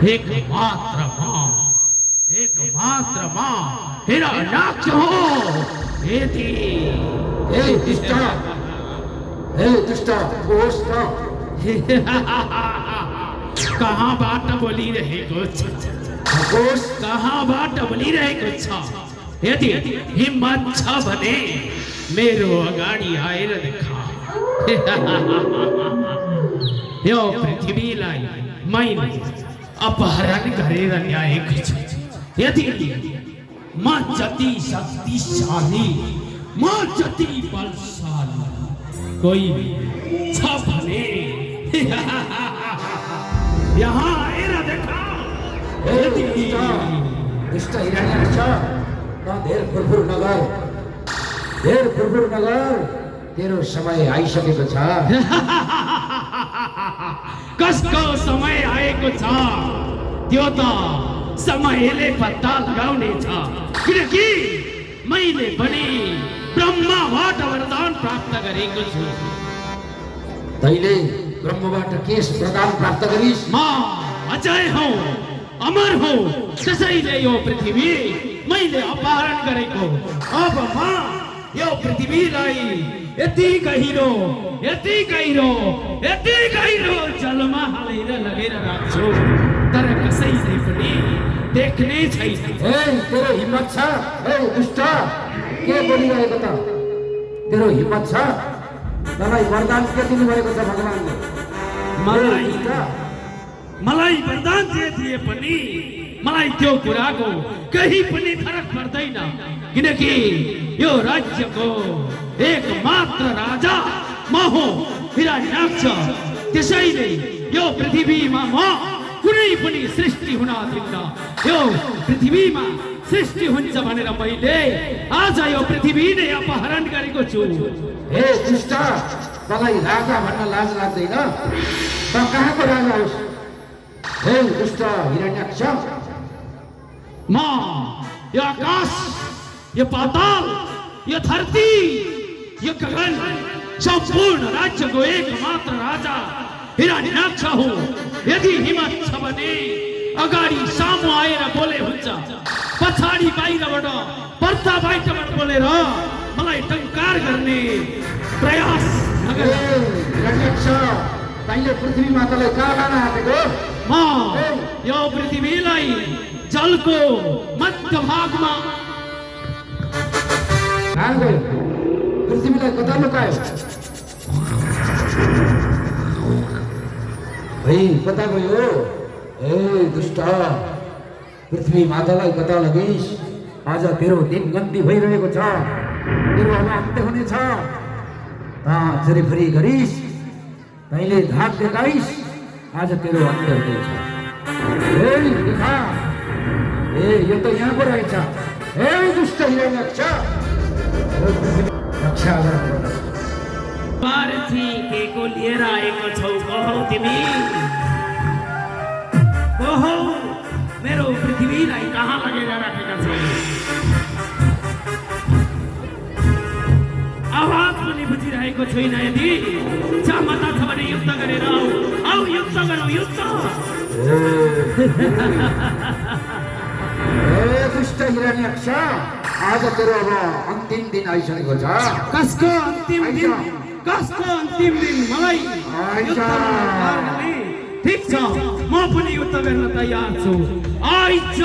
एकमात्र माँ हिरण्याक्ष हो एति कहाँ बात बोली रहे कुछ कहाँ बात बोली रहे कुछ यदि हिम्मत छ भने मेरो अगाडि आएर देखा यो पृथ्वीलाई मैले अपहरण गरेर ल्याएको छु यदि म जति शक्तिशाली म जति बलशाली कोही छ भने यहाँ आएर देखा यदि दुष्ट हिरण्याक्ष धेर फुरफुर नगर तेरो समय आइसकेको छ कसको समय आएको छ त्यो त समयले पत्ता लगाउने छ किनकि मैले पनि ब्रह्माबाट वरदान प्राप्त गरेको छु तैले ब्रह्मबाट के वरदान प्राप्त गरिस् म अजय हौ अमर हौ त्यसैले यो पृथ्वी मैले अपहरण गरेको अब म यो पृथ्वीलाई यति गहिरो जलमा हालेर लगेर राख्छु तर कसैले पनि देख्ने छैन तेरो हिम्मत छ दुष्ट के बोलिरहेको त तेरो हिम्मत छ तँलाई वरदान के दिनु भएको छ भगवानले मलाई वरदान दिए पनि मलाई त्यो कुराको कहीं पनि फरक पर्दैन किनकि यो राज्यको एकमात्र राजा म हो हिरण्याक्ष त्यसैले यो पृथ्वीमा म कुनै पनि सृष्टि हुन दिन्न यो पृथ्वीमा सृष्टि हुन्छ भनेर मैले आज यो पृथ्वी नै अपहरण गरेको छु हे दुष्ट तँलाई राजा भन्न लाज लाग्दैन त कहाँको राजा होस् हे दुष्ट हिरण्याक्ष म यो आकाश यो पाताल यो धरती यो गगन सम्पूर्ण राज्यको एकमात्र राजा हिरण्याक्ष हो यदि हिम्मत छ भने अगाडि सामु आएर बोले हुन्छ पछाडि बाहिरबाट पर्दा बाहिरबाट बोलेर मलाई टंकार गर्ने प्रयास नगर हिरण्याक्ष तैले पृथ्वी मातालाई कहाँ लान आँटेको म यो पृथ्वीलाई जलको मध्य भागमा कहाँ गयो पृथ्वीलाई कता लुकायो भाइ कता गयो ए दुष्ट पृथ्वी मातालाई कता लगिस् आज तेरो दिन गन्ती भइरहेको छ तेरो अब अन्त्य हुनेछ चोरीफुरी गरिस् तैले धाक देखाइस् आज तेरो अन्त्य हुनेछ देखा यो त यहाँको रहेछ हे दुष्ट हिरण्याक्ष रक्षा गर पारसी के को लिएर आएको छौ कहो तिमी कहो मेरो पृथ्वीलाई कहाँ लगेर राखेका छौ आवाज पनि बुझिरहेको छैन यदि क्षमता छ भने युद्ध गरेर आऊ युद्ध गरौँ युद्ध दुष्ट हिरण्याक्ष आज तेरो अब अन्तिम दिन आइसकेको छ कसको अन्तिम दिन मलाई ठीक छ म पनि युद्ध गर्न तयार छु आइज